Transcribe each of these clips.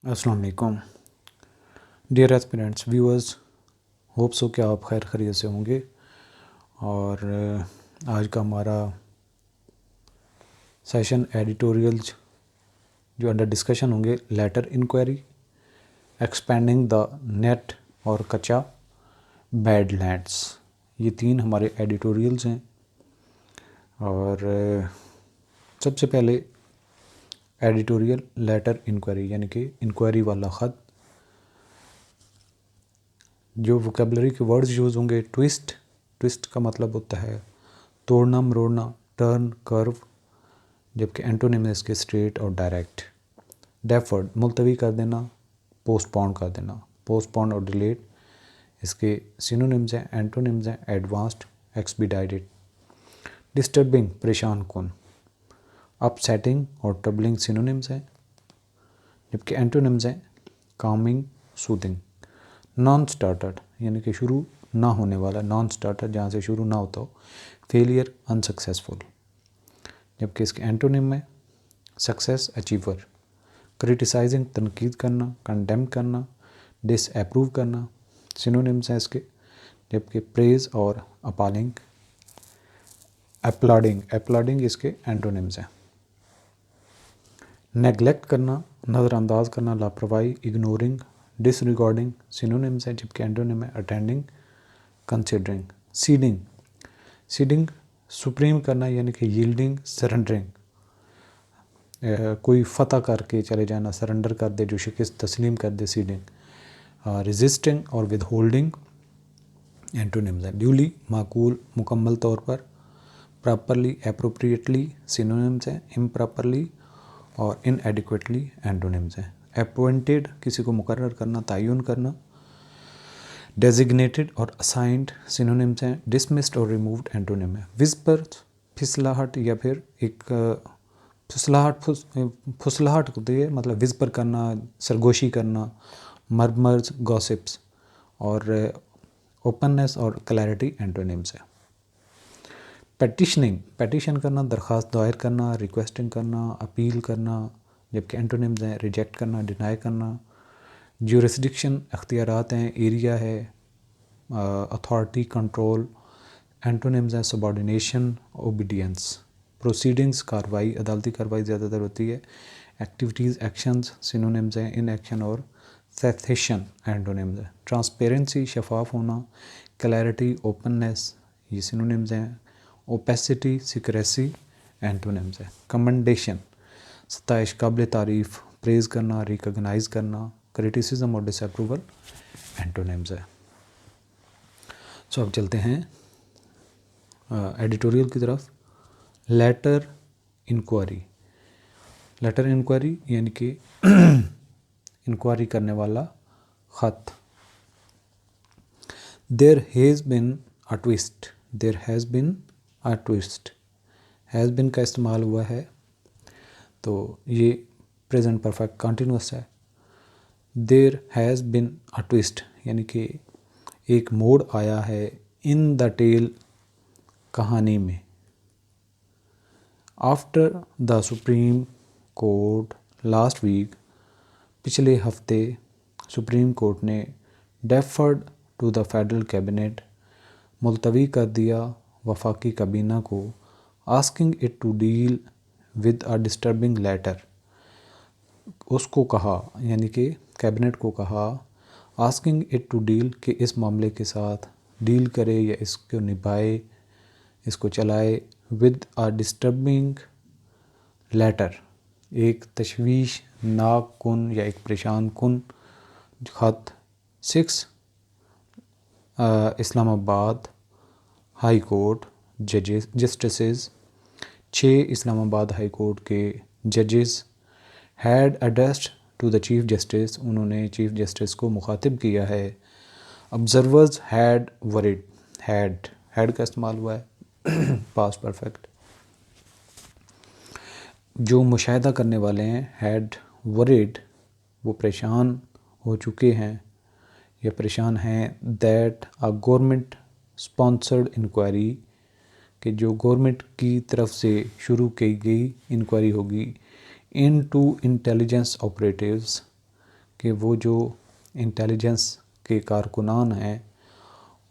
अस्सलाम वालेकुम dear aspirants viewers, hope so कि आप खैर खैरियत से होंगे। और आज का हमारा सेशन एडिटोरियल्स जो अंडर डिस्कशन होंगे, letter inquiry, expanding the net और कच्चा बैडलैंड्स, ये तीन हमारे एडिटोरियल्स हैं। और सबसे पहले एडिटोरियल लेटर इंक्वायरी यानी कि इंक्वायरी वाला ख़त। जो वोकेबलरी के वर्ड्स यूज़ होंगे, ट्विस्ट का मतलब होता है तोड़ना मरोड़ना, टर्न, कर्व, जबकि एंटोनिम है इसके स्ट्रेट और डायरेक्ट। डेफर्ड मुलतवी कर देना, पोस्टपोन कर देना, पोस्टपोन और डिलेट इसके सिनोनिम्स हैं, एंटोनिम्स हैं एडवांस्ड, एक्सपीडाइटेड। डिस्टर्बिंग परेशान कुन, अपसेटिंग और ट्रबलिंग सिनोनिम्स हैं, जबकि एंटोनिम्स हैं कामिंग, सूदिंग। नॉन स्टार्टर्ड यानी कि शुरू ना होने वाला, नॉन स्टार्टर जहाँ से शुरू ना होता हो, फेलियर, अनसक्सेसफुल, जबकि इसके एंटोनिम में सक्सेस, अचीवर। क्रिटिसाइजिंग तनकीद करना, कंडेम करना, डिसअप्रूव करना सिनोनिम्स हैं इसके, जबकि प्रेज और अपॉलिंग। अपलॉडिंग इसके एंटोनिम्स हैं। नेगलेक्ट करना, नज़रअंदाज करना, लापरवाही, इग्नोरिंग, डिसरिगार्डिंग सिनोनिम्स हैं, जबकि एंटोनिम है अटेंडिंग, कंसिडरिंग। सीडिंग सुप्रीम करना यानी कि यील्डिंग, सरेंडरिंग, कोई फतह करके चले जाना, सरेंडर कर दे, जो शिकस्त तस्लीम कर दे, सीडिंग। रेजिस्टिंग और विद होल्डिंग एंटोनिम्स हैं। ड्यूली माकूल, मुकम्मल तौर पर। प्रॉपरली, एप्रोप्रिएटली सिनोनिम्स हैं, इम्प्रॉपरली और इनएडिक्वेटली एंटोनिम्स हैं। अपॉइंटेड किसी को मुकर्रर करना, तयन करना। डेजिग्नेटेड और असाइंड सिनोनिम्स हैं, डिसमिस्ड और रिमूव्ड एंटोनिम है। विस्पर फिसलाहट या फिर एक फुसलाहट होती है, मतलब विस्पर करना, सरगोशी करना। मर्मर्स, गॉसिप्स और ओपननेस और क्लैरिटी एंटोनिम्स है। पेटिशन करना, दरख्वास्त दायर करना, रिक्वेस्टिंग करना, अपील करना, जबकि एंटोनिम्स हैं रिजेक्ट करना, डिनाई करना। ज्यूरिसडिक्शन अख्तियारात हैं, एरिया है, अथॉरिटी, कंट्रोल। एंटोनिम्स हैं सबॉर्डिनेशन, ओबीडियंस। प्रोसीडिंग्स कार्रवाई, अदालती कार्रवाई ज़्यादातर होती है। एक्टिविटीज़, एक्शंस सिनोनिम्स हैं इनएक्शन और सेसेशन एंटोनिम्स हैं। ट्रांसपेरेंसी, शफाफ होना। क्लैरिटी, ओपननेस, ये सिनोनिम्स हैं। ओपेसिटी, सिक्रेसी एंटोनिम्स हैं। कमेंडेशन सताइश, काबिल तारीफ़, प्रेज़ करना, रिकॉग्नाइज़ करना। क्रिटिसिज्म और डिसअप्रूवल एंटोनिम्स है। सो अब चलते हैं एडिटोरियल की तरफ। लेटर इंक्वायरी यानी कि इंक्वायरी करने वाला ख़त। There has been a twist, has been का इस्तेमाल हुआ है, तो ये प्रेजेंट परफेक्ट कंटिन्यूस है। There has been a twist यानी कि एक मोड़ आया है इन द टेल, कहानी में। After the supreme Court last week, पिछले हफ्ते सुप्रीम कोर्ट ने deferred to the federal cabinet, मुलतवी कर दिया वफाकी काबीना को, asking it to deal with a disturbing letter, उसको कहा यानी कि कैबिनेट को कहा, आस्किंग इट टू डील कि इस मामले के साथ डील करे या इसको निभाए, इसको चलाए, विद अ डिस्टर्बिंग लेटर, एक तशवीशनाक कुन या एक परेशान कुन ख़त। 6 Islamabad high court justices, 6 Islamabad high court के जजेस had addressed to the chief justice, उन्होंने चीफ जस्टिस को मुखातिब किया है। ऑब्जर्वर्स हैड वरीड, हैड का इस्तेमाल हुआ है पास्ट परफेक्ट। जो मुशाहिदा करने वाले हैं, हैड वरीड, वो परेशान हो चुके हैं या परेशान हैं, that a government sponsored inquiry, कि जो गवर्नमेंट की तरफ से शुरू की गई इंक्वायरी होगी, इनटू इंटेलिजेंस ऑपरेटिव्स, कि वो जो इंटेलिजेंस के कारकुनान हैं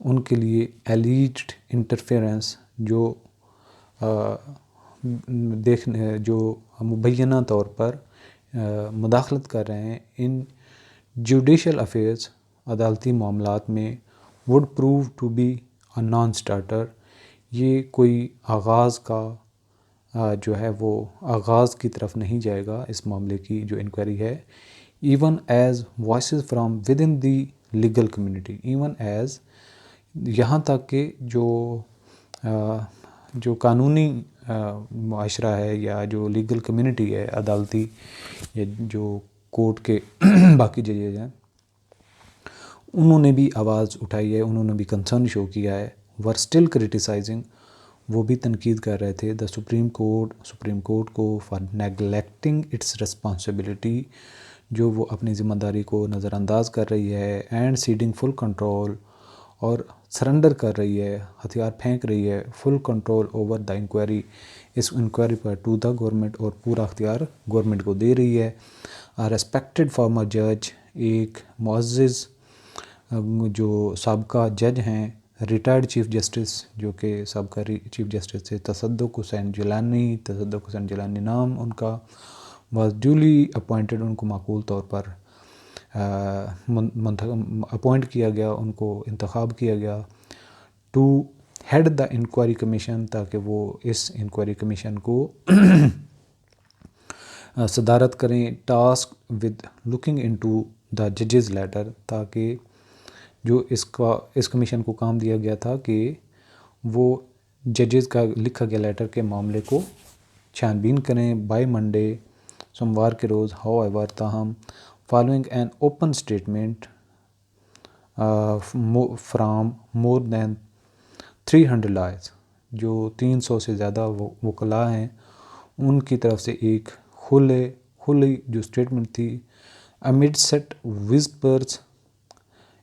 उनके लिए एलिज्ड इंटरफेरेंस जो देखने जो मुबैना तौर पर मुदाखलत कर रहे हैं इन जुडिशल अफेयर्स अदालती मामलात में would prove to be a non starter. ये कोई आगाज़ का जो है वो आगाज़ की तरफ नहीं जाएगा इस मामले की जो इंक्वायरी है। Even as voices from within the legal community, even as यहाँ तक कि जो कानूनी माशरा है या जो लीगल कम्युनिटी है अदालती या जो कोर्ट के बाकी जजेज हैं उन्होंने भी आवाज़ उठाई है, उन्होंने भी कंसर्न शो किया है। वर स्टिल क्रिटिसाइजिंग, वो भी तनकीद कर रहे थे द सुप्रीम कोर्ट को फॉर नेगलेक्टिंग इट्स रिस्पॉन्सिबिलिटी, जो वो अपनी ज़िम्मेदारी को नज़रअंदाज कर रही है एंड सीडिंग फुल कंट्रोल, और सरेंडर कर रही है, हथियार फेंक रही है full control over the inquiry, इस इंक्वायरी पर टू द गवर्नमेंट, और पूरा अख्तियार गवर्नमेंट को दे रही है। रेस्पेक्टेड फॉर्मर जज, एक मुअज़्ज़िज़ जो साबका जज हैं, रिटायर्ड चीफ जस्टिस जो कि साबका चीफ जस्टिस थे तसद्दुक़ हुसैन जिलानी नाम उनका, वाज ड्यूली अपॉइंटेड, उनको माकूल तौर पर अपॉइंट किया गया, उनको इंतखाब किया गया to head the inquiry commission, ताकि वो इस इंक्वायरी कमीशन को सदारत करें। Task with looking into the जजेस लेटर, ताकि जो इस कमीशन को काम दिया गया था कि वो जजेस का लिखा गया लेटर के मामले को छानबीन करें बाय मंडे, सोमवार के रोज़। हाउएवर, ताहम following an open statement from more than 300 lawyers, जो 300 से ज़्यादा वकला हैं उनकी तरफ से एक खुली जो स्टेटमेंट थी, अमिड सेट विस्पर्स,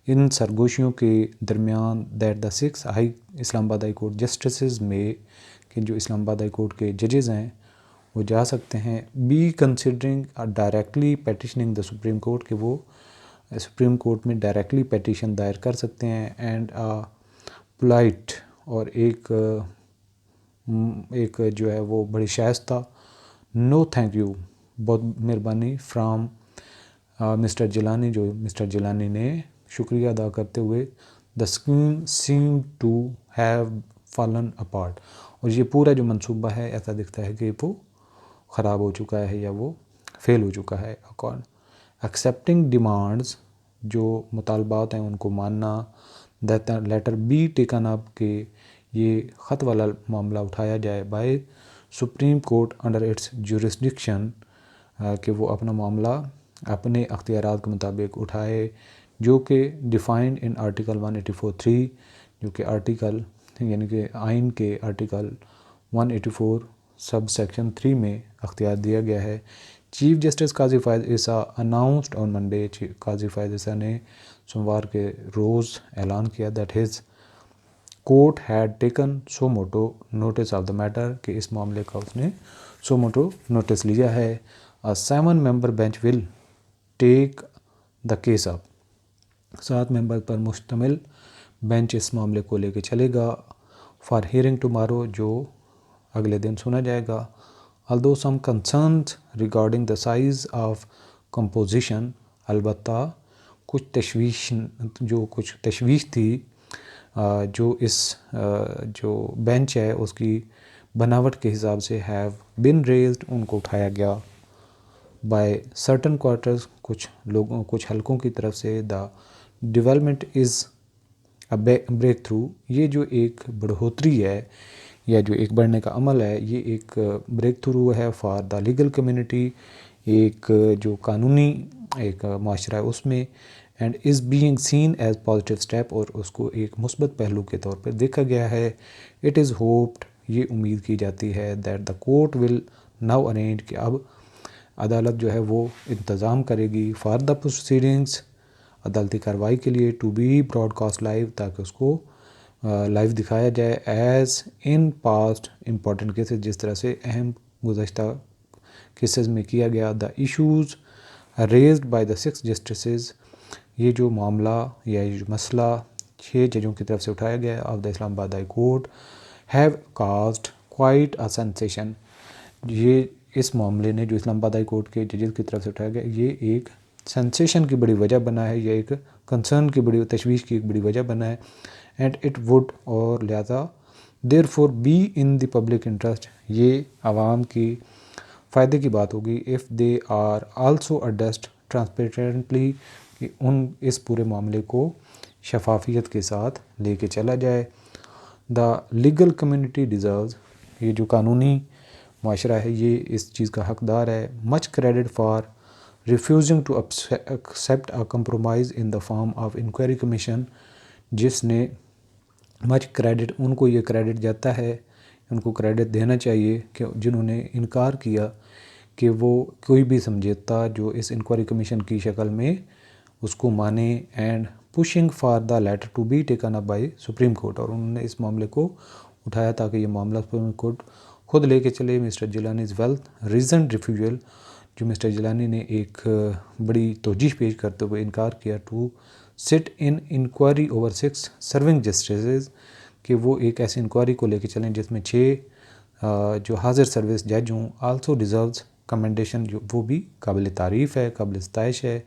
इन सरगोशियों के दरमियान, that the 6 Islamabad high court justice में, कि जो इस्लामाबाद हाई कोर्ट के जजेस हैं वो जा सकते हैं, be considering directly petitioning the supreme Court, कि वो सुप्रीम कोर्ट में डायरेक्टली पेटिशन दायर कर सकते हैं, एंड पोलाइट, और एक जो है वो बड़ी शाइस्ता नो थैंक यू, बहुत मेहरबानी, फ्राम मिस्टर जिलानी, जो मिस्टर जिलानी ने शुक्रिया अदा करते हुए, the scheme seem to have fallen apart, और ये पूरा जो मंसूबा है ऐसा दिखता है कि वो ख़राब हो चुका है या वो फेल हो चुका है। अकॉर्ड एक्सेप्टिंग डिमांड्स, जो मुतालबात हैं उनको मानना, that letter be taken up, के ये ख़त वाला मामला उठाया जाए by supreme court under its jurisdiction, कि वो अपना मामला अपने अख्तियारात के मुताबिक उठाए, जो कि डिफाइंड इन आर्टिकल 184(3), जो कि आर्टिकल यानी कि आइन के आर्टिकल 184 सब सेक्शन 3 में अख्तियार दिया गया है। Chief justice Qazi Faez Isa announced on Monday, Qazi Faez Isa ने सोमवार के रोज़ ऐलान किया that his court had taken suo motu notice of the matter, कि इस मामले का उसने सो मोटो नोटिस लिया है। A 7 member bench will take the case up, 7 member पर मुश्तमिल बेंच इस मामले को लेके चलेगा। फॉर हियरिंग टुमारो, जो अगले दिन सुना जाएगा। Although some concerns regarding the size of composition, अलबत्ता कुछ तशवीश थी जो इस जो बेंच है उसकी बनावट के हिसाब से, हैव बिन रेज्ड, उनको उठाया गया, बाय सर्टन क्वार्टर्स, कुछ हलकों की तरफ से। The development is a breakthrough, ये जो एक बढ़ोतरी है या जो एक बढ़ने का अमल है, ये एक ब्रेक थ्रू है फॉर द लीगल कम्युनिटी, एक जो कानूनी एक माशरा है उसमें, and is being seen as positive step, और उसको एक मुस्बत पहलू के तौर पर देखा गया है। इट इज़ होप्ड, ये उम्मीद की जाती है, that the court will now arrange, कि अब अदालत जो है वो इंतज़ाम करेगी फॉर द प्रोसीडिंग्स, अदालती कार्रवाई के लिए, टू बी ब्रॉडकास्ट लाइव, ताकि उसको लाइव दिखाया जाए, as in past important cases, जिस तरह से अहम गुज़श्ता केसेस में किया गया। The issues raised by the 6 justices, ये जो मामला या ये जो मसला 6 जजों की तरफ से उठाया गया of the Islamabad high court have caused quite a sensation. ये इस मामले ने जो इस्लामाबाद हाई कोर्ट के जजेस की तरफ से उठाया गया, ये एक सेंसेशन की बड़ी वजह बना है, या एक कंसर्न की बड़ी तशवीश की एक बड़ी वजह बना है। एंड इट वुड, और लिहाजा therefore be in the public interest, ये आवाम की फ़ायदे की बात होगी if they are also addressed transparently, कि उन इस पूरे मामले को शफाफियत के साथ लेके चला जाए। द लीगल कम्युनिटी डिज़र्व्स, ये जो कानूनी माशरा है ये इस चीज़ का हकदार है। Much credit for refusing to accept a compromise in the form of inquiry commission, जिसने मच क्रेडिट, उनको ये क्रेडिट जाता है, उनको क्रेडिट देना चाहिए कि जिन्होंने इनकार किया कि वो कोई भी समझौता जो इस इंक्वायरी कमीशन की शक्ल में उसको माने। And pushing for the letter to be taken up by supreme court, और उन्होंने इस मामले को उठाया ताकि ये मामला सुप्रीम कोर्ट खुद लेके चले। Mister Jilani is well reason refusal, जो मिस्टर जिलानी ने एक बड़ी तोजीह पेश करते हुए इनकार किया to sit in inquiry over 6 serving justice, कि वो एक ऐसी इंक्वायरी को लेके चलें जिसमें 6 जो हाजिर सर्विस जज हों। आल्सो डिज़र्व्स कमेंडेशन, जो वो भी काबिल तारीफ़ है, काबिल सताइश है।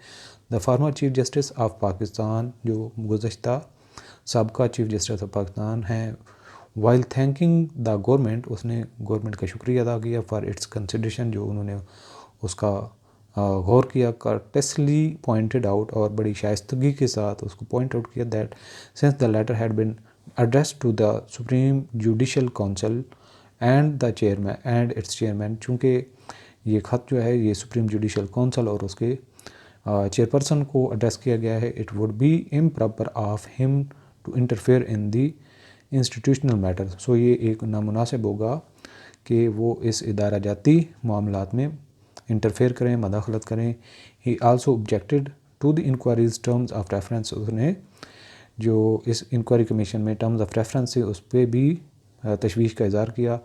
The farmer chief justice of Pakistan, जो गुज़श्ता साबका चीफ जस्टिस ऑफ पाकिस्तान हैं, वाइल थैंकिंग द गवर्नमेंट, उसने गवर्नमेंट का शुक्रिया अदा किया फॉर इट्स कंसिडरेशन, जो उन्होंने उसका गौर किया। कर्टेसली पॉइंटेड आउट, और बड़ी शाइस्तगी के साथ उसको पॉइंट आउट किया that since the letter had been addressed to the Supreme Judicial Council and the chairman and its chairman, चूँकि ये ख़त जो है ये सुप्रीम जुडिशल काउंसिल और उसके चेयरपर्सन को एड्रेस किया गया है, it would be improper of him to interfere in the institutional matter. So ये एक नामुनासिब होगा कि वो इस इदारा जाती मामलात में इंटरफेयर करें, मदाखलत करें। He also objected to the inquiry's terms of reference, उसने जो इस इंक्वायरी कमीशन में टर्म्स ऑफ रेफरेंस से उस पर भी तशवीश का इज़हार किया।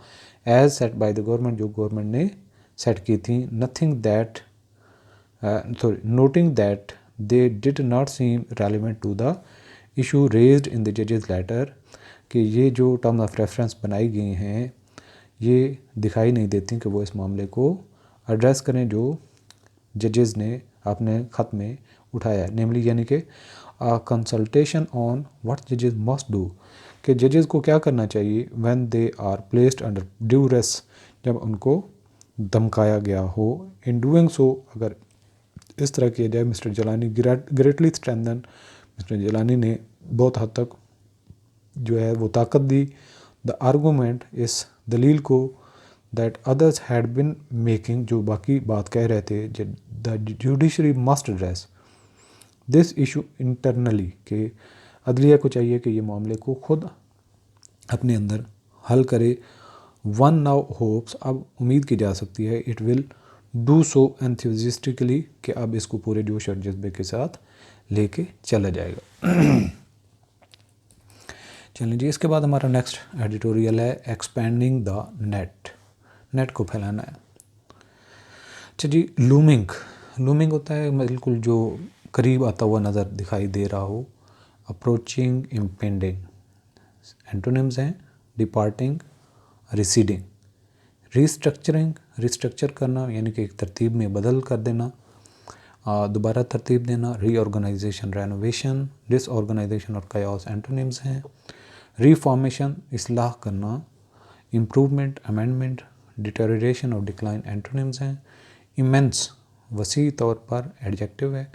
As set by the government, जो गवर्नमेंट ने सेट की थी। Nothing that noting that they did not seem relevant to the issue raised in the जजेस लेटर, कि ये जो टर्म्स ऑफ रेफरेंस बनाई गई हैं ये दिखाई नहीं देती कि वो इस मामले को एड्रेस करें जो जजेस ने अपने ख़त में उठाया है, नेमली यानी कि कंसल्टेशन ऑन व्हाट जजेस मस्ट डू, कि जजेस को क्या करना चाहिए when they are placed under duress, जब उनको धमकाया गया हो। इन डूइंग सो, अगर इस तरह किया जाए, mister Jilani greatly strengthen, mister Jilani ने बहुत हद तक जो है वो ताकत दी द आर्गूमेंट, इस दलील को, that others had been making, जो बाकी बात कह रहे थे, the judiciary must address this issue internally, के अदलिया को चाहिए कि ये मामले को खुद अपने अंदर हल करे। वन नाउ होप्स, अब उम्मीद की जा सकती है, it will do so enthusiastically, कि अब इसको पूरे जोश और जज्बे के साथ लेके चला जाएगा। चलिए जी, इसके बाद हमारा नेक्स्ट एडिटोरियल है एक्सपेंडिंग द नेट, नेट को फैलाना है। अच्छा जी, लूमिंग होता है बिल्कुल जो करीब आता हुआ नज़र दिखाई दे रहा हो। अप्रोचिंग, इम्पेंडिंग, एंटोनिम्स हैं डिपार्टिंग, रिसीडिंग। रिस्ट्रक्चर करना यानी कि एक तरतीब में बदल कर देना, दोबारा तरतीब देना। रीऑर्गेनाइजेशन, रेनोवेशन, डिसऑर्गेनाइजेशन और कायोस एंटोनिम्स हैं। रिफॉर्मेशन, इस्लाह करना। इम्प्रूवमेंट, अमेंडमेंट, डिटेरियोरेशन और डिक्लाइन एंटोनिम्स हैं। इमेंस, वसी तौर पर एडजेक्टिव है।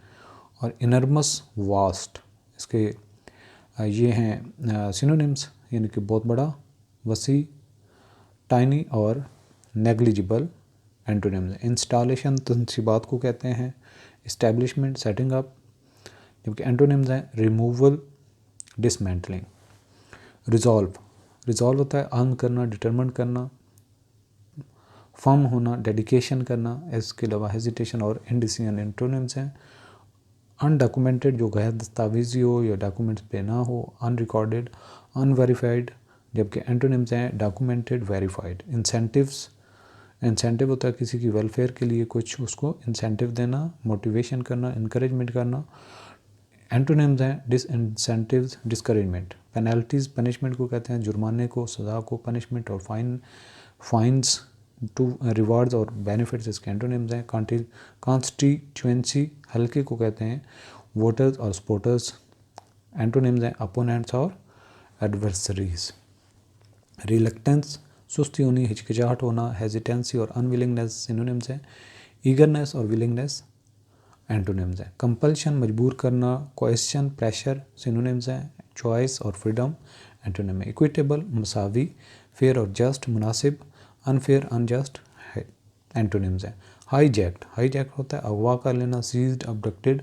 और इनर्मस, वास्ट, इसके ये हैं सिनोनिम्स, यानी कि बहुत बड़ा, वसी, टाइनी और नेग्लिजिबल एंटोनिम्स। इंस्टॉलेशन तनसीबात को कहते हैं। इस्टेब्लिशमेंट, सेटिंग अप, जबकि एंटोनिम्स हैं रिमूवल, डिसमेंटलिंग। रिजॉल्व होता है अर्न करना, डिटरमिन करना। फर्म होना, डेडिकेशन करना। इसके अलावा हेजिटेशन और इंडिसीजन एंटोनिम्स हैं। अनडॉक्यूमेंटेड, जो गैर दस्तावेजी हो या डॉक्यूमेंट्स पे ना हो। अनरिकॉर्डेड, अनवेरीफाइड, जबकि एंटोनिम्स हैं डॉक्यूमेंटेड, वेरीफाइड। इंसेंटिव्स, इंसेंटिव होता है किसी की वेलफेयर के लिए कुछ उसको इंसेंटिव देना, मोटिवेशन करना, इंकरेजमेंट करना। एंटोनिम्स हैं डिसइंसेंटिव्स, डिस्करेजमेंट। पेनल्टीज़ पनिशमेंट को कहते हैं, जुर्माने को, सज़ा को, पनिशमेंट और फाइन्स टू रिवार्ड्स और बेनिफिट्स इसके एंटोनिम्स हैं। कॉन्स्टिट्यूएंसी हल्के को कहते हैं वोटर्स और सपोर्टर्स। एंटोनिम्स हैं अपोनेंट्स और एडवर्सरीज। रिलक्टेंस सुस्ती होनी, हिचकिचाहट होना। हेजिटेंसी और अनविलिंगनेस सिनोनिम्स हैं। ईगरनेस और विलिंगनेस एंटोनिम्स हैं। कंपल्शन मजबूर करना, कोएशन प्रेशर सिनोनिम्स हैं। चॉइस और फ्रीडम एंटोनिम है। इक्विटेबल मसावी, फेयर और जस्ट मुनासिब, अनफेयर अनजस्ट एंटोनिम्स हैं। हाईजैक्ट होता है अगवा कर लेना, सीज्ड अबडक्टेड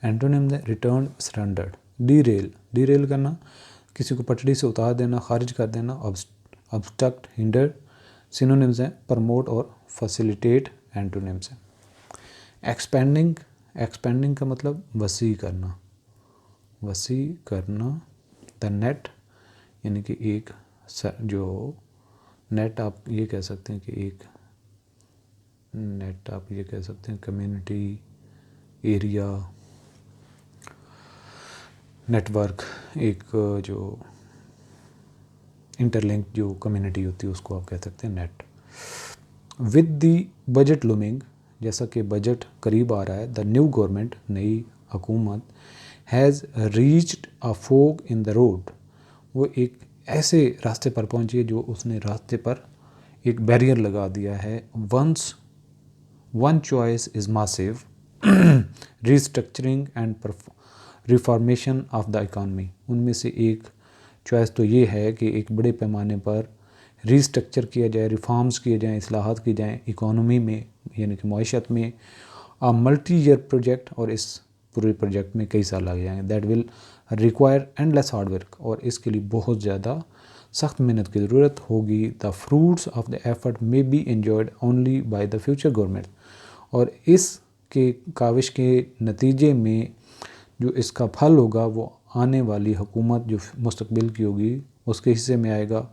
एंटोनिम्स है। Return surrendered. डीरेल करना, किसी को पटड़ी से उतार देना, खारिज कर देना। ऑब्स्ट्रक्ट हिंडर सिनोनिम्स हैं। प्रमोट और फैसिलिटेट एंटोनिम्स हैं। एक्सपेंडिंग का मतलब वसी करना। द नेट यानी कि एक जो नेट आप ये कह सकते हैं कि एक नेट आप ये कह सकते हैं कम्युनिटी एरिया नेटवर्क, एक जो इंटरलिंक जो कम्युनिटी होती है उसको आप कह सकते हैं net. With the budget looming, जैसा कि बजट करीब आ रहा है, द न्यू गवर्नमेंट नई हुकूमत has reached a fog in the road, वो एक ऐसे रास्ते पर पहुंची है जो उसने रास्ते पर एक बैरियर लगा दिया है। One choice is massive restructuring and reformation of the economy. उनमें से एक चॉइस तो ये है कि एक बड़े पैमाने पर रिस्ट्रक्चर किया जाए, रिफॉर्म्स किए जाएँ, इस्लाहात की जाएँ इकॉनमी में यानी कि मईशत में। आ मल्टी ईयर प्रोजेक्ट, और इस पूरे प्रोजेक्ट में कई साल लग जाएंगे। That will require endless hard work, और इसके लिए बहुत ज़्यादा सख्त मेहनत की ज़रूरत होगी। The fruits of the effort may be enjoyed only by the future government, और इसके काविश के नतीजे में जो इसका फल होगा वो आने वाली हुकूमत जो मुस्तकबिल की होगी उसके हिस्से में आएगा।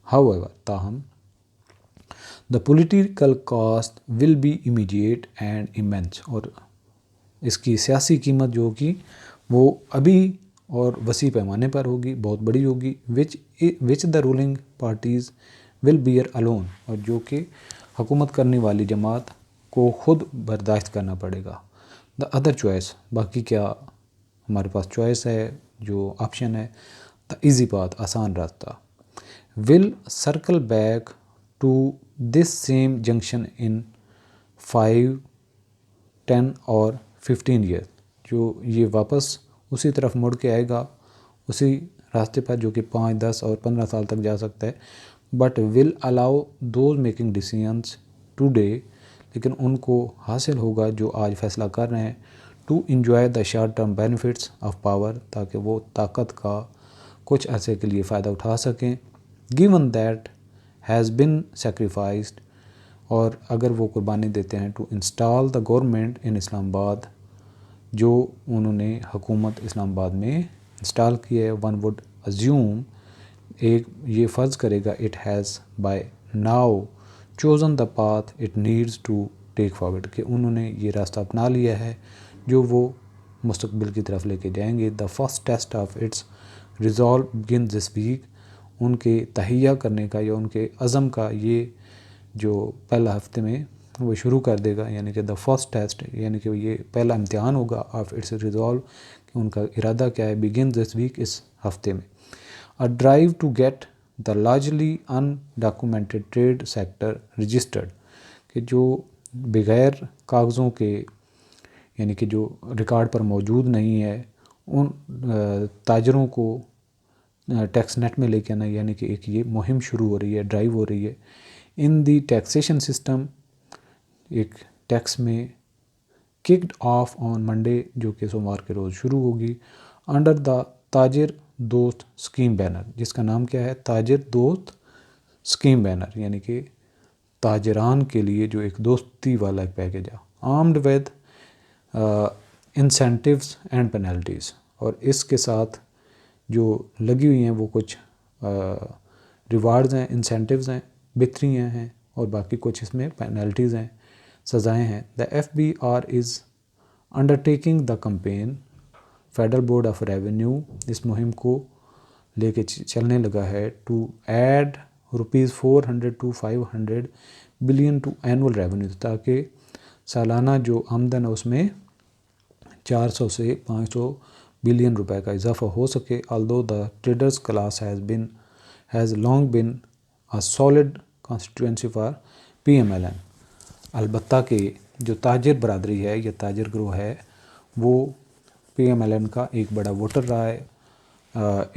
हाउएवर, ताहम the political cost will be immediate and immense, और इसकी सियासी कीमत जो होगी वो अभी और वसी पैमाने पर होगी, बहुत बड़ी होगी। Which the ruling parties will beer alone, और जो कि हुकूमत करने वाली जमात को खुद बर्दाश्त करना पड़ेगा। द अदर चॉइस, बाकी क्या हमारे पास चॉइस है, जो ऑप्शन है। द ईजी पाथ, आसान रास्ता। Will circle back to this same junction in 5, 10 और 15 ईयर, जो ये वापस उसी तरफ मुड़ के आएगा, उसी रास्ते पर जो कि 5, 10 और 15 साल तक जा सकता है। But will allow those making decisions today, लेकिन उनको हासिल होगा जो आज फैसला कर रहे हैं। To enjoy the short term benefits of power, ताकि वो ताकत का कुछ अरसे के लिए फ़ायदा उठा सकें। Given that has been sacrificed, और अगर वो कुर्बानी देते हैं। To install the government in Islamabad, जो उन्होंने हुकूमत इस्लामाबाद में इंस्टॉल की है। वन वुड अज्यूम, एक ये फ़र्ज़ करेगा, it has by now chosen the path it needs to take forward, कि उन्होंने ये रास्ता अपना लिया है जो वो मुस्तकबिल की तरफ लेके जाएंगे। The first test of its resolve begin this week, उनके तहिया करने का या उनके अज़म का ये जो पहला हफ्ते में वो शुरू कर देगा, यानी कि द फर्स्ट टेस्ट, यानी कि ये पहला इम्तिहान होगा ऑफ इट्स रिजॉल्व, कि उनका इरादा क्या है। बिगिन दिस वीक, इस हफ्ते में। A drive to get the largely undocumented trade sector registered, कि जो बग़ैर कागज़ों के यानी कि जो रिकॉर्ड पर मौजूद नहीं है उन ताजरों को टैक्स नेट में लेके आना, यानी कि एक ये मुहिम शुरू हो रही है, ड्राइव हो रही है। इन दी टैक्सेशन सिस्टम, एक टैक्स में किक्ड ऑफ ऑन मंडे, जो कि सोमवार के रोज़ शुरू होगी। अंडर द ताजिर दोस्त स्कीम बैनर, जिसका नाम क्या है, ताजिर दोस्त स्कीम बैनर, यानी कि ताजरान के लिए जो एक दोस्ती वाला एक पैकेज है। Armed with incentives and penalties, और इसके साथ जो लगी हुई हैं वो कुछ रिवार्ड्स हैं, इंसेंटिव्स हैं, बेहतरियाँ हैं और बाकी कुछ इसमें पेनल्टीज़ हैं, सज़ाएँ हैं। The FBR is undertaking the campaign, federal board of revenue इस मुहिम को लेके चलने लगा है, to add ₹400 to 500 billion to annual revenue, ताकि सालाना जो आमदन है उसमें 400 से 500 बिलियन रुपए का इजाफा हो सके। Although the traders class has long been a solid constituency for PMLN। अलबत्ता कि जो ताजिर बरादरी है या ताजिर ग्रोह है वो PMLN का एक बड़ा वोटर रहा है।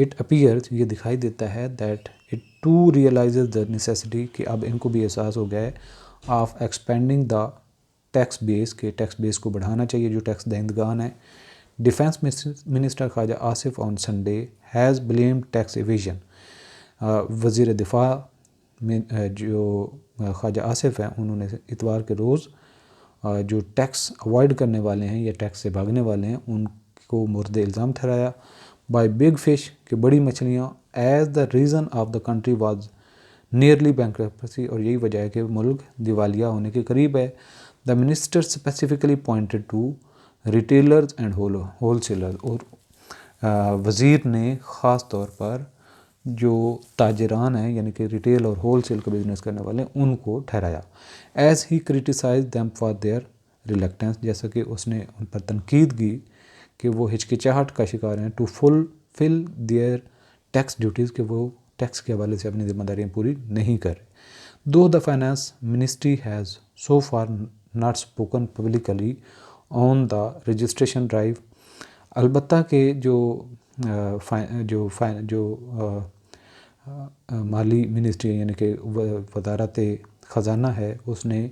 इट अपीयर्स, ये दिखाई देता है, that it too realizes the necessity, कि अब इनको भी एहसास हो गया है, of expending the tax base, के टैक्स बेस को बढ़ाना चाहिए जो टैक्स दहिंदगान है। Defence minister Khawaja Asif on Sunday has blamed tax evasion. वज़ीर दिफा में जो ख्वाजा आसिफ हैं उन्होंने इतवार के रोज़ जो टैक्स अवॉइड करने वाले हैं या टैक्स से भागने वाले हैं उनको मुर्द इल्ज़ाम ठहराया। बाय बिग फिश, कि बड़ी मछलियाँ, as the reason of the country was nearly bankruptcy, और यही वजह है कि मुल्क दिवालिया होने के करीब है। The minister specifically pointed to retailers and wholesaler, और वज़ीर ने ख़ास तौर पर जो ताजरान हैं यानी कि रिटेल और होल सेल का बिज़नेस करने वाले हैं उनको ठहराया। As he criticize them for their reluctance, जैसा कि उसने उन पर तनकीद की कि वो हिचकिचाहट का शिकार हैं, to fulfil their tax duties, कि वो टैक्स के हवाले से अपनी जिम्मेदारियाँ पूरी नहीं कर रहे। दो the finance ministry has so far not spoken publicly on the registration drive, अलबत्ता के जो माली मिनिस्ट्री यानी कि वजारत ख़जाना है उसने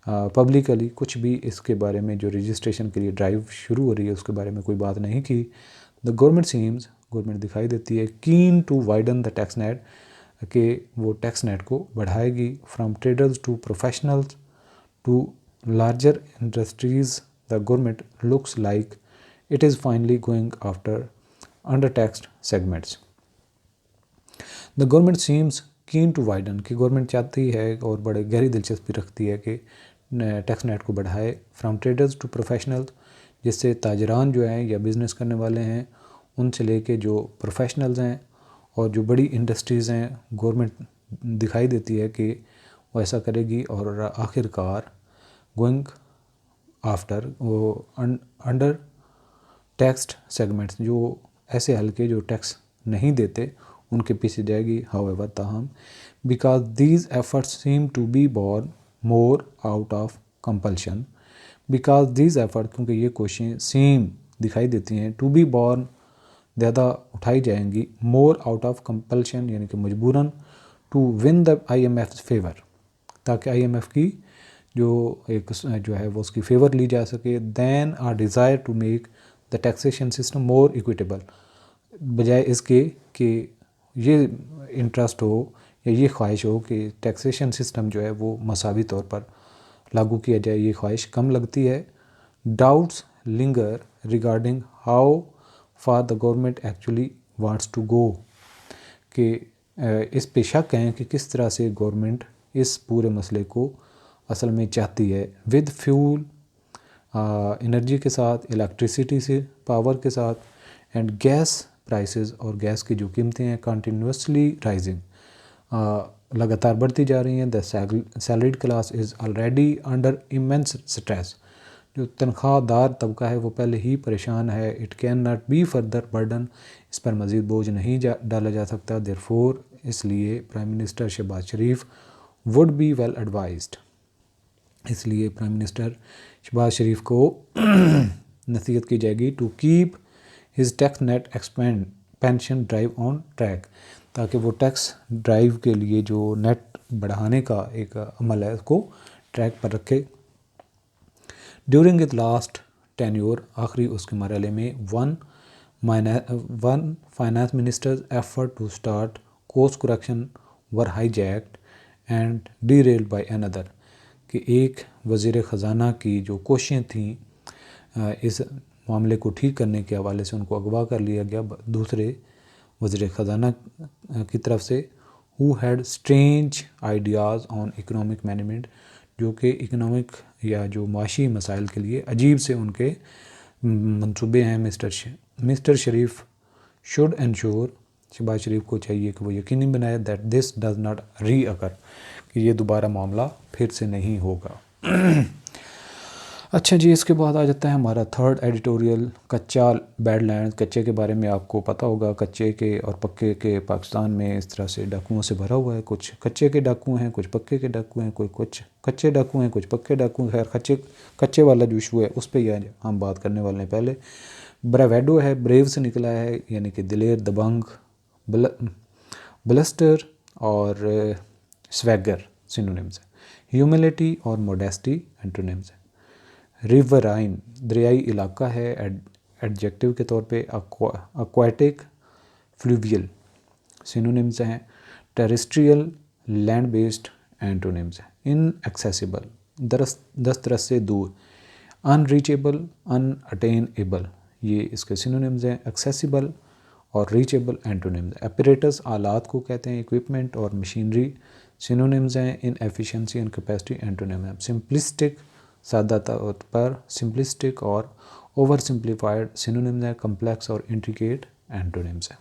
पब्लिकली कुछ भी इसके बारे में जो रजिस्ट्रेशन के लिए ड्राइव शुरू हो रही है उसके बारे में कोई बात नहीं की। द गवर्नमेंट सीम्स, गवर्नमेंट दिखाई देती है, keen to widen the tax net, कि वो टैक्स नेट को बढ़ाएगी। From traders to professionals to larger industries, the government looks like it is finally going after under-taxed segments. The government seems keen to widen, कि government चाहती है और बड़े गहरी दिलचस्पी रखती है कि टैक्स नेट को बढ़ाए। फ्राम ट्रेडर्स टू प्रोफेशनल्स, जिससे ताजरान जो हैं या बिज़नेस करने वाले हैं उनसे लेके जो प्रोफेशनल्स हैं और जो बड़ी इंडस्ट्रीज़ हैं, गवर्नमेंट दिखाई देती है कि वो ऐसा करेगी। और आखिरकार गोइंग आफ्टर, वो अंडर टैक्सड सेगमेंट्स, जो ऐसे हल्के जो टैक्स नहीं देते उनके पीछे जाएगी। हाउएवर, ताहम, because these efforts seem to be born more out of compulsion, because these effort, क्योंकि ये कोशिशें सीम दिखाई देती हैं, टू बी बॉर्न ज़्यादा उठाई जाएंगी, मोर आउट ऑफ कंपल्शन यानी कि मजबूरन, to win the IMF favour, ताकि IMF की जो एक जो है वो उसकी फेवर ली जा सके। Than are desire to make the taxation system more equitable, बजाय इसके कि ये इंटरेस्ट हो या ये ख्वाहिश हो कि टैक्सेशन सिस्टम जो है वो मसावी तौर पर लागू किया जाए, ये ख्वाहिश कम लगती है। Doubts linger regarding how far the government actually wants to go, कि इस पे शक हैं कि किस तरह से गवर्नमेंट इस पूरे मसले को असल में चाहती है। विद फ्यूल, एनर्जी के साथ, इलेक्ट्रिसिटी से, पावर के साथ, एंड गैस प्राइसेस, और गैस की जो कीमतें हैं कंटिन्यूसली राइजिंग, लगातार बढ़ती जा रही हैं। The salaried class is already under immense stress, जो तनख्वाहदार तबका है वो पहले ही परेशान है। It can not be further burden, इस पर मज़ीद बोझ नहीं डाला जा सकता। देयरफॉर, इसलिए prime minister Shahbaz Sharif would be well advised, इसलिए प्राइम मिनिस्टर शहबाज शरीफ को नसीहत की जाएगी to keep his tax net expansion drive on track, ताकि वो टैक्स ड्राइव के लिए जो नेट बढ़ाने का एक अमल है उसको ट्रैक पर रखे। ड्यूरिंग इट लास्ट टेन्योर, आखिरी उसके मरहले में, one finance minister's effort to start course correction were hijacked and derailed by another, कि एक वज़ीर ख़जाना की जो कोशिशें थीं इस मामले को ठीक करने के हवाले से उनको अगवा कर लिया गया दूसरे वज़ीर ख़जाना की तरफ से, who had strange ideas on economic management, जो कि इकोनॉमिक या जो माशी मसाइल के लिए अजीब से उनके मंसूबे हैं। Mister Sharif should ensure, Shahbaz Sharif को चाहिए कि वो यकीनी बनाए दैट दिस डज नॉट री अकर, कि ये दोबारा मामला फिर से नहीं होगा। अच्छा जी, इसके बाद आ जाता है हमारा थर्ड एडिटोरियल, कच्चा बैडलैंड। कच्चे के बारे में आपको पता होगा, कच्चे के और पक्के के पाकिस्तान में इस तरह से डाकुओं से भरा हुआ है। कुछ कच्चे के डाकू हैं, कुछ पक्के के डाकू हैं, कुछ कच्चे डाकू हैं, कुछ पक्के डाकू। खैर कच्चे वाला जो इशू है उस पर ही हम बात करने वाले हैं। पहले ब्रावेडो है, ब्रेव से निकला है, यानी कि दिलेर, दबंग, ब्लस्टर और स्वैगर सिनोनिम्स है। ह्यूमिलिटी और मोडेस्टी एंटोनिम्स है। रिवराइन दरियाई इलाका है एडजेक्टिव के तौर पे। एक्वाटिक, फ्लूवियल सिनोनिम्स हैं। टेरेस्ट्रियल, लैंड बेस्ड एंटोनिम्स हैं। इनएक्सेसिबल दस्तरस से दूर। अनरीचेबल, अनअटेनेबल ये इसके सिनोनिम्स हैं। एक्सेसिबल और रीचेबल एंटोनिम्स। एपरेटस आलात को कहते हैं, इक्विपमेंट और मशीनरी सिनोनिम्स हैं। इनएफिशिएंसी एंड कैपेसिटी एंटोनिम है। सिंपलिस्टिक सादा तौर पर सिंपलिस्टिक और ओवर सिंप्लीफाइड सिनोनिम्स हैं। कम्प्लेक्स और इंट्रिकेट एंटोनिम्स हैं।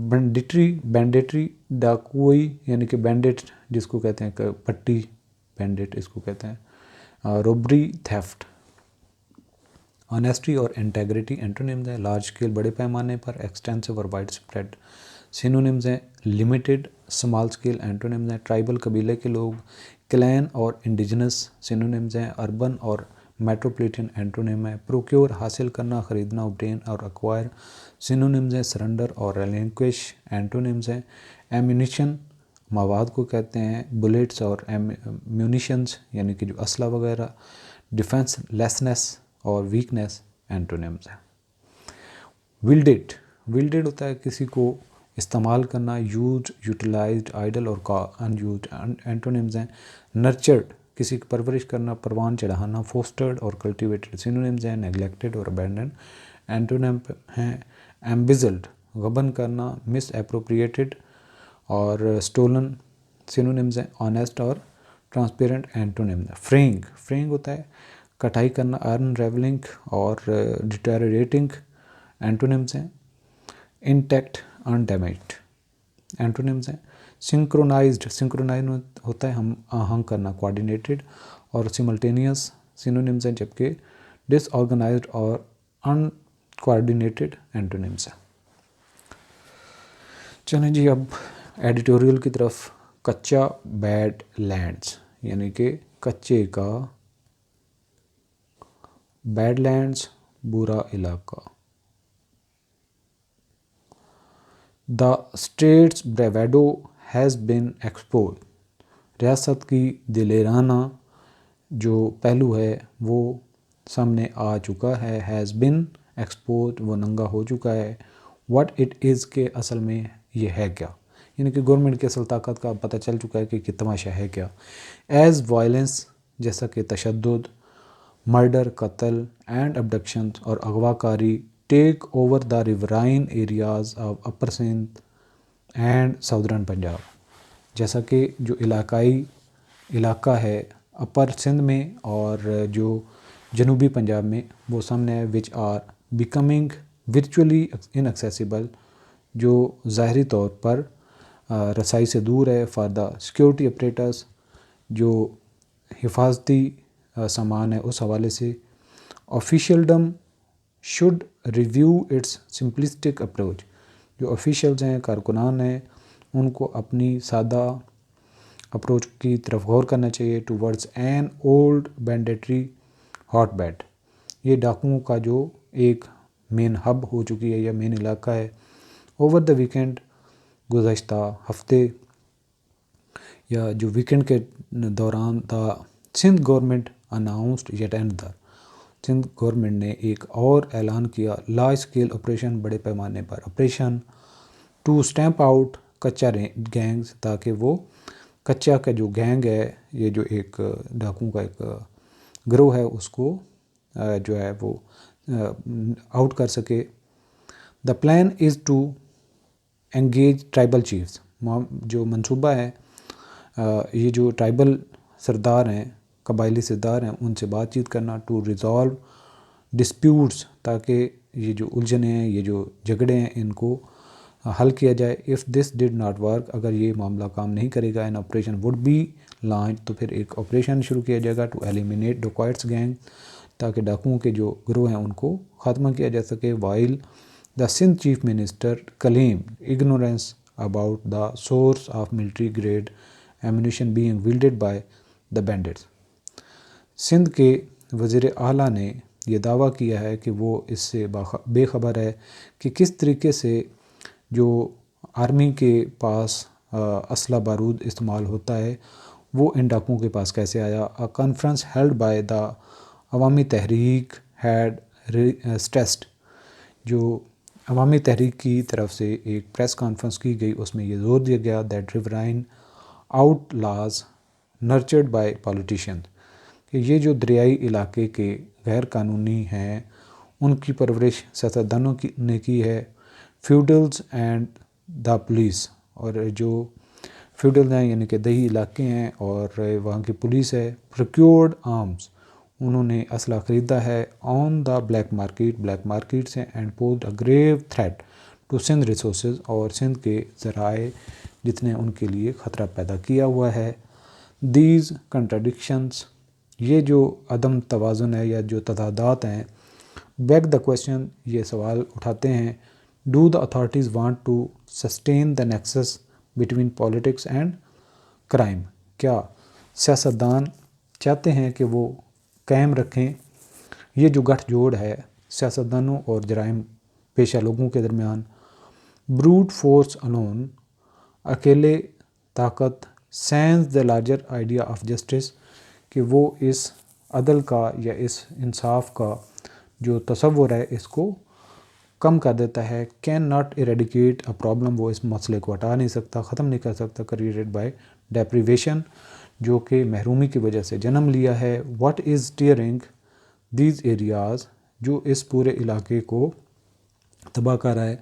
बैंडेटरी डाकुई, यानी कि बैंडेट जिसको कहते हैं पट्टी, बैंडेट इसको कहते हैं। Robbery, theft. ऑनेस्टी और इंटेग्रिटी एंटोनिम्स हैं। लार्ज स्केल बड़े पैमाने पर। एक्सटेंसिव और वाइड स्प्रेड सिनोनिम्स हैं। लिमिटेड, स्मॉल स्केल एंटोनिम्स हैं। ट्राइबल कबीले के लोग। क्लैन और इंडिजिनस सिनोनिम्स हैं। अर्बन और मेट्रोपॉलिटन एंटोनिम है। प्रोक्योर हासिल करना, ख़रीदना, ऑब्टेन और एक्वायर सिनोनिम्स हैं। सरेंडर और रेलिंक्विश एंटोनिम्स हैं। एम्यूनिशन मवाद को कहते हैं। बुलेट्स और म्यूनिशंस यानी कि जो असला वगैरह। डिफेंस लेसनेस और वीकनेस एंटोनिम्स हैं। विल्डेड होता है किसी को इस्तेमाल करना। यूज, यूटिलाइज्ड, आइडल और अनयूज एंटोनिम्स हैं। नर्चर्ड किसी की परवरिश करना, परवान चढ़ाना। फोस्टर्ड और कल्टिवेटेड सिनोनिम्स हैं। नेग्लेक्टेड और अबैंडन एंटोनिम हैं। एम्बिजल्ड गबन करना। मिस एप्रोप्रिएटेड और स्टोलन सिनोनिम्स हैं। ऑनेस्ट और ट्रांसपेरेंट एंटोनिम्स हैं। फ्रेइंग होता है कटाई करना। अनरेवलिंग और डिटेरियोरेटिंग एंटोनिम्स हैं। इंटैक्ट, अनडैमेज्ड एंटोनिम्स हैं। सिंक्रोनाइज होता है हम आहंग करना, कोऑर्डिनेटेड और सिमल्टेनियस सिनोनिम्स हैं, जबकि डिसऑर्गेनाइज्ड और अनकोऑर्डिनेटेड एंटोनिम्स हैं। चलें जी अब एडिटोरियल की तरफ। कच्चा बैड लैंड्स, यानी कि कच्चे का, बैडलैंड्स बुरा इलाका। The state's bravado has been exposed, रियासत की दिलेराना जो पहलू है वो सामने आ चुका है। हैज़ बिन एक्सपोज वो नंगा हो चुका है। व्हाट इट इज़ के असल में ये है क्या, यानी कि गवर्नमेंट की असल ताकत का पता चल चुका है कि तमाशा है क्या। एज़ वायलेंस जैसा कि तशद्दुद, मर्डर कत्ल एंड अबडक्शन और अगवाकारी take over the riverine areas of upper Sindh and southern Punjab, जैसा कि जो इलाकाई इलाका है अपर सिंध में और जो जनूबी पंजाब में वो सामने है। Which are becoming virtually inaccessible, जो ज़ाहरी तौर पर रसाई से दूर है। फॉर द सिक्योरिटी अपरेटस, जो हिफाजती सामान है उस हवाले से। Officialdom should review its simplistic approach, जो ऑफिशियल्स हैं, कारकुनान हैं, उनको अपनी सादा अप्रोच की तरफ गौर करना चाहिए। टूवर्ड्स एन ओल्ड बैंडेटरी हॉटबेड, ये डाकुओं का जो एक मेन हब हो चुकी है या मेन इलाका है। ओवर द वीकेंड, गुज़श्ता हफ्ते या जो वीकेंड के दौरान the Sindh government announced yet another, Sindh government ने एक और ऐलान किया लार्ज स्केल ऑपरेशन, बड़े पैमाने पर ऑपरेशन, टू स्टैम्प आउट कच्चा गैंग्स, ताकि वो कच्चा का जो गैंग है, ये जो एक डाकुओं का एक गिरोह है, उसको जो है वो आउट कर सके। The plan is to engage tribal chiefs, जो मंसूबा है, ये जो ट्राइबल सरदार हैं, कबायली सरदार हैं, उनसे बातचीत करना टू रिज़ॉल्व डिस्प्यूट्स, ताकि ये जो उलझने हैं, ये जो झगड़े हैं, इनको हल किया जाए। If this did not work, अगर ये मामला काम नहीं करेगा, an operation would be launch, तो फिर एक ऑपरेशन शुरू किया जाएगा टू एलिमिनेट डकॉइट्स गैंग, ताकि डाकुओं के जो ग्रोह हैं उनको ख़त्म किया जा सके। While the Sindh chief minister claim ignorance about the source of military grade ammunition being wielded by the bandits, Sindh के वज़ीर आला ने यह दावा किया है कि वो इससे बेखबर है कि किस तरीके से जो आर्मी के पास असला बारूद इस्तेमाल होता है वो इन डाकुओं के पास कैसे आया। A conference held by the Awami Tehreek had stressed, जो अवामी तहरीक की तरफ से एक प्रेस कॉन्फ्रेंस की गई, उसमें ये जोर दिया गया that riverine outlaws nurtured by politician, कि ये जो दरियाई इलाके के गैर कानूनी हैं उनकी परवरिश सियासतदानों ने की है। फ्यूडल्स एंड द पुलिस, और जो फ्यूडल हैं यानी कि दही इलाके हैं और वहाँ की पुलिस है। प्रोक्योर्ड आर्म्स, उन्होंने असला ख़रीदा है। ऑन द ब्लैक मार्केट से, and posed a grave threat to Sindh resources, और सिंध के ज़राए जितने उनके लिए ख़तरा पैदा किया हुआ है। दीज कंट्राडिक्शंस, ये जो अदम तवाज़ुन है या जो तदादात हैं, बैक द क्वेश्चन, ये सवाल उठाते हैं, do the authorities want to sustain the nexus between politics and crime, क्या सियासतदान चाहते हैं कि वो कायम रखें ये जो गठजोड़ है सियासतदानों और जराइम पेशा लोगों के दरमियान। ब्रूट फोर्स अलोन, अकेले ताकत, sense the larger idea of justice, कि वो इस अदल का या इस इंसाफ का जो तसव्वुर है इसको कम कर देता है। Can not eradicate a problem, वो इस मसले को हटा नहीं सकता, ख़त्म नहीं कर सकता। क्रिएटेड बाय डेप्रीवेशन, जो कि महरूमी की वजह से जन्म लिया है। What is tearing these areas, जो इस पूरे इलाके को तबाह कर रहा है।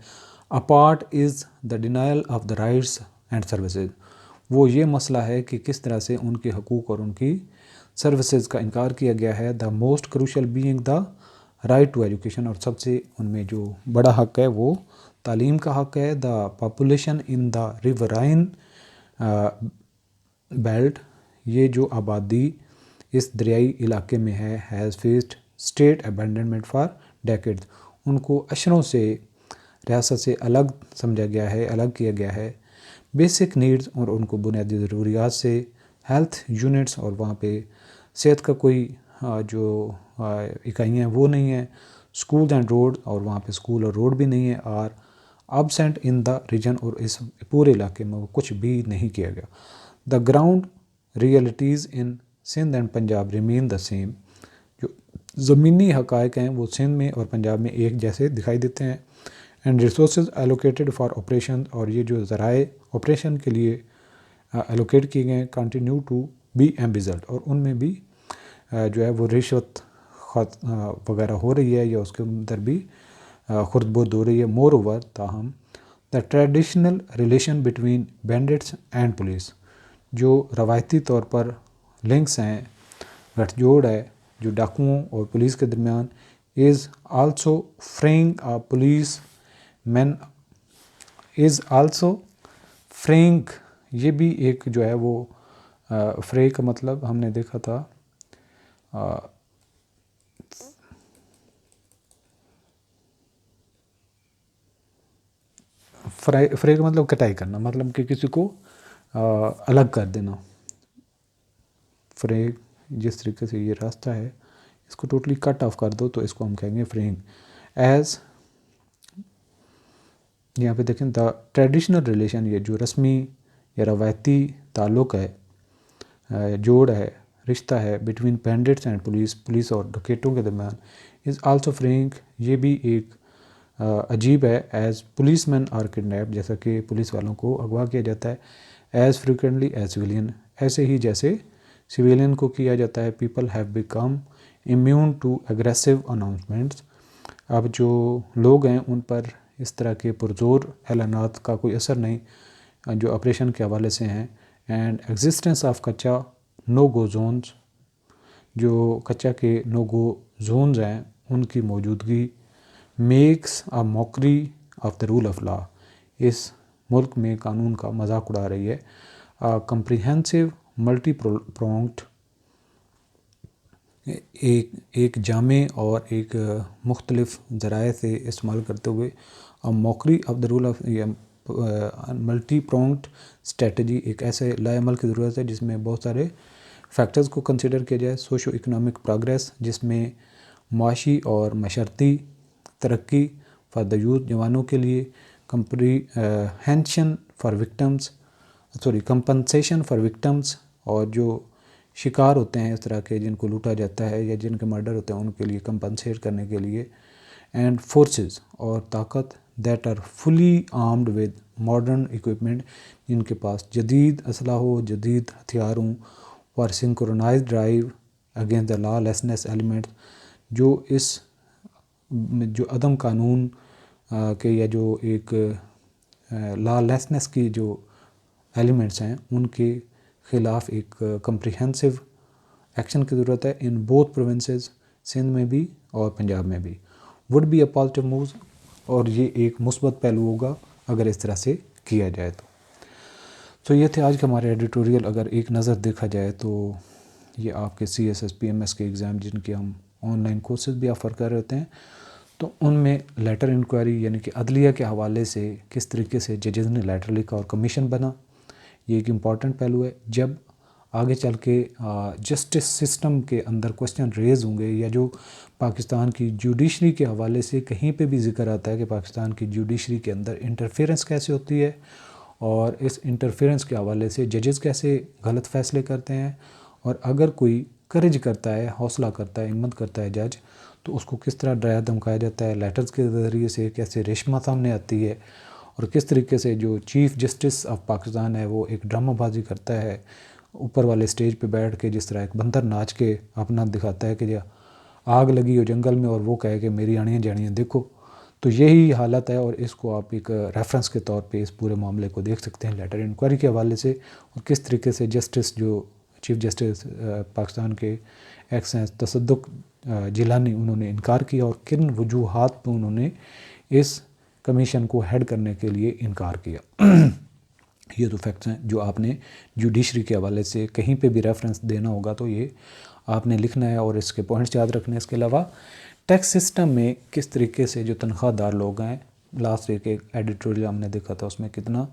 A part is the denial of the rights and services, वो ये मसला है कि किस तरह से उनके हकूक़ और उनकी सर्विसेज का इनकार किया गया है। The most crucial being the right to education, और सबसे उनमें जो बड़ा हक़ है वो तालीम का हक़ है। The population in the riverine belt, ये जो आबादी इस दरियाई इलाके में है, has faced state abandonment for decades, उनको अशरों से रियासत से अलग समझा गया है, अलग किया गया है। बेसिक नीड्स, और उनको बुनियादी ज़रूरियात से। हेल्थ यूनिट्स, और वहाँ पे सेहत का कोई जो इकाइयाँ वो नहीं है। स्कूल एंड रोड, और वहाँ पे स्कूल और रोड भी नहीं है। और absent इन द रीजन, और इस पूरे इलाके में वो कुछ भी नहीं किया गया। The ground realities in Sindh and Punjab remain the same, जो ज़मीनी हक़ाइक़ हैं वो सिंध में और पंजाब में एक जैसे दिखाई देते हैं। And resources allocated for operation, और ये जो ज़राए ऑपरेशन के लिए एलोकेट किए गए कंटिन्यू टू बी एम्बिजल्ड, और उनमें भी जो है वो रिश्वत वगैरह हो रही है या उसके अंदर भी खुर्दबुर्द हो रही है। मोर ओवर, ताहम the traditional relation between bandits and police, जो रवायती तौर पर लिंक्स हैं, गठजोड़ है जो डाकुओं और पुलिस के दरमियान, is also fraying a policeman is also fraying, ये भी एक जो है वो फ्रे का मतलब हमने देखा था फ्रे का मतलब कटाई करना, मतलब कि किसी को अलग कर देना। फ्रे, जिस तरीके से ये रास्ता है इसको टोटली कट ऑफ कर दो तो इसको हम कहेंगे फ्रेइंग। एज यहाँ पे देखें द ट्रेडिशनल रिलेशन, ये जो रस्मी या रवायती ताल्लुक़ है, जोड़ है, रिश्ता है बिटवीन बैंडिट्स एंड पुलिस और डकैतों के दरमियान, इज़ आल्सो फ्रेइंग, ये भी एक अजीब है। As policemen are kidnap, जैसा कि पुलिस वालों को अगवा किया जाता है। एज़ फ्रिक्वेंटली एज सिविलियन, ऐसे ही जैसे सिविलियन को किया जाता है। People have become immune to aggressive announcements, अब जो लोग हैं उन पर इस तरह के पुरजोर ऐलानात का कोई असर नहीं जो ऑपरेशन के हवाले से हैं, एंड एग्जिस्टेंस ऑफ कच्चा नो गो जोन्स, जो कच्चा के नो गो जोन्स हैं उनकी मौजूदगी, makes a mockery of the rule of law, इस मुल्क में कानून का मजाक उड़ा रही है। कंप्रीहेंसिव मल्टी प्रोंग्ड, एक जामे और एक मुख्तलिफ ज़राए से इस्तेमाल करते हुए, mockery of the rule of multi pronged strategy, एक ऐसे लाएमल की ज़रूरत है जिसमें बहुत सारे फैक्टर्स को कंसिडर किया जाए। सोशो इकनॉमिक प्रोग्रेस, जिसमें माशी और मशरती तरक्की फॉर द यूथ, जवानों के लिए, comprehension for victims, compensation for victims, और जो शिकार होते हैं इस तरह के जिनको लूटा जाता है या जिनके मर्डर होते हैं उनके लिए कंपनसेट करने के लिए, एंड फोर्सेस, और ताकत, that are fully armed with modern equipment, जिनके पास जदीद असला हो, जदीद हथियार हों, for synchronized drive against the lawlessness element, जो इस जो अदम कानून के या जो एक लॉलेसनेस की जो एलिमेंट्स हैं उनके ख़िलाफ़ एक कम्प्रिहेंसिव एक्शन की ज़रूरत है इन बोथ प्रोविंसेस, सिंध में भी और पंजाब में भी। Would be a positive move, और ये एक मुस्बत पहलू होगा अगर इस तरह से किया जाए तो ये थे आज के हमारे एडिटोरियल। अगर एक नज़र देखा जाए तो ये आपके CSS PMS के एग्ज़ाम जिनके हम ऑनलाइन कोर्सेज भी ऑफ़र कर रहे होते हैं, तो उनमें लेटर इंक्वायरी यानी कि अदलिया के हवाले से किस तरीके से जजेस ने लेटर लिखा और कमीशन बना, ये एक इम्पॉर्टेंट पहलू है। जब आगे चल के जस्टिस सिस्टम के अंदर क्वेश्चन रेज होंगे, या जो पाकिस्तान की जुडिशरी के हवाले से कहीं पे भी जिक्र आता है कि पाकिस्तान की जुडिशरी के अंदर इंटरफेरेंस कैसे होती है और इस इंटरफेरेंस के हवाले से जजेस कैसे गलत फ़ैसले करते हैं, और अगर कोई करेज करता है, हौसला करता है, हिम्मत करता है जज, तो उसको किस तरह डराया धमकाया जाता है, लेटर्स के ज़रिए से कैसे रेशमा सामने आती है, और किस तरीके से जो चीफ़ जस्टिस ऑफ पाकिस्तान है वो एक ड्रामाबाजी करता है ऊपर वाले स्टेज पे बैठ के, जिस तरह एक बंदर नाच के अपना दिखाता है कि जो आग लगी हो जंगल में और वो कहे कि मेरी आनियाँ जानियाँ देखो। तो यही हालत है, और इसको आप एक रेफरेंस के तौर पे इस पूरे मामले को देख सकते हैं लेटर इंक्वायरी के हवाले से, और किस तरीके से जस्टिस जो चीफ़ जस्टिस पाकिस्तान के एक्स हैं तसद्दुक़ जिलानी, उन्होंने इनकार किया और किन वजूहात पर उन्होंने इस कमीशन को हेड करने के लिए इनकार किया। ये तो फैक्ट्स हैं जो आपने जुडिशरी के हवाले से कहीं पे भी रेफरेंस देना होगा तो ये आपने लिखना है और इसके पॉइंट्स याद रखने हैं। इसके अलावा टैक्स सिस्टम में किस तरीके से जो तनख्वाहदार लोग हैं, लास्ट एक एडिटोरियल हमने देखा था उसमें कितना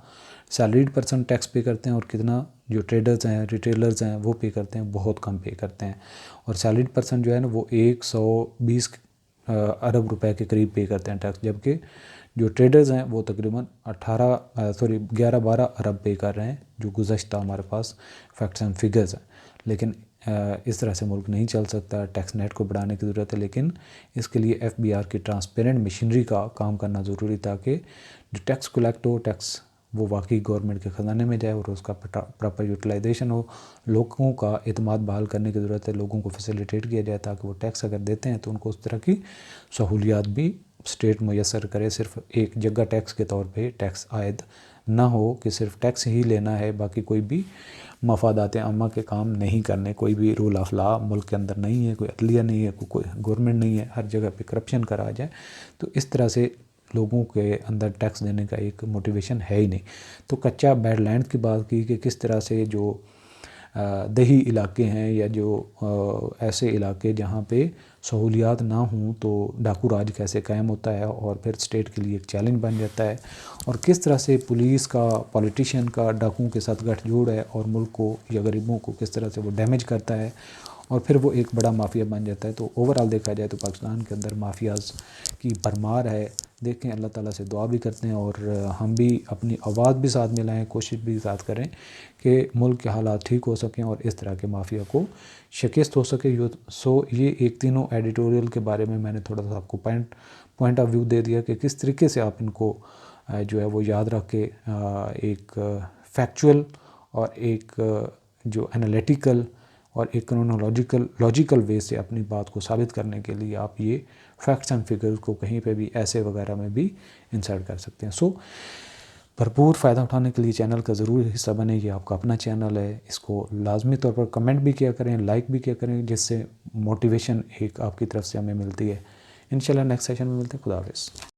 सैलरीड पर्सन टैक्स पे करते हैं और कितना जो ट्रेडर्स हैं, रिटेलर्स हैं वो पे करते हैं, बहुत कम पे करते हैं। और सैलरीड पर्सन जो है ना वो 120 अरब रुपए के करीब पे करते हैं टैक्स, जबकि जो ट्रेडर्स हैं वो तकरीबन 11-12 अरब पे कर रहे हैं, जो गुज़श्ता हमारे पास फैक्ट्स एंड फिगर्स हैं। लेकिन इस तरह से मुल्क नहीं चल सकता, टैक्स नेट को बढ़ाने की ज़रूरत है, लेकिन इसके लिए FBR की ट्रांसपेरेंट मशीनरी का काम करना ज़रूरी, ताकि जो टैक्स कलेक्ट हो, टैक्स वो वाकई गवर्नमेंट के ख़जाने में जाए और उसका प्रॉपर यूटिलाइजेशन हो। लोगों का एतमाद बहाल करने की ज़रूरत है, लोगों को फैसिलिटेट किया जाए ताकि वो टैक्स अगर देते हैं तो उनको उस तरह की सहूलियात भी स्टेट मुयसर करे। सिर्फ एक जगह टैक्स के तौर पे टैक्स आयद ना हो कि सिर्फ टैक्स ही लेना है, बाकी कोई भी मफादात आमा के काम नहीं करने, कोई भी रूल ऑफ लॉ मुल्क के अंदर नहीं है, कोई अदलिया नहीं है, कोई गवर्नमेंट नहीं है, हर जगह पे करप्शन करा जाए। तो इस तरह से लोगों के अंदर टैक्स देने का एक मोटिवेशन है ही नहीं। तो कच्चा बैडलैंड की बात की कि किस तरह से जो दही इलाके हैं या जो ऐसे इलाके जहाँ पे सहूलियात ना हों तो डाकू राज कैसे कायम होता है और फिर स्टेट के लिए एक चैलेंज बन जाता है, और किस तरह से पुलिस का, पॉलिटिशियन का डाकुओं के साथ गठजोड़ है और मुल्क को या गरीबों को किस तरह से वो डैमेज करता है और फिर वो एक बड़ा माफिया बन जाता है। तो ओवरऑल देखा जाए तो पाकिस्तान के अंदर माफियाज़ की भरमार है। देखें, अल्लाह ताला से दुआ भी करते हैं और हम भी अपनी आवाज़ भी साथ मिलाएं, कोशिश भी साथ करें कि मुल्क के हालात ठीक हो सकें और इस तरह के माफिया को शिकस्त हो सके। ये एक तीनों एडिटोरियल के बारे में मैंने थोड़ा सा आपको पॉइंट ऑफ व्यू दे दिया कि किस तरीके से आप इनको जो है वो याद रख के एक फैक्चुअल और एक जो एनालिटिकल और एक क्रोनोलॉजिकल लॉजिकल वे से अपनी बात को साबित करने के लिए आप ये फैक्ट्स एंड फिगर्स को कहीं पे भी ऐसे वगैरह में भी इंसर्ट कर सकते हैं। भरपूर फ़ायदा उठाने के लिए चैनल का ज़रूर हिस्सा बने। ये आपका अपना चैनल है, इसको लाजमी तौर पर कमेंट भी किया करें, लाइक भी किया करें, जिससे मोटिवेशन एक आपकी तरफ से हमें मिलती है। इंशाल्लाह नेक्स्ट सेशन में मिलते हैं। खुदा हाफ़िज़।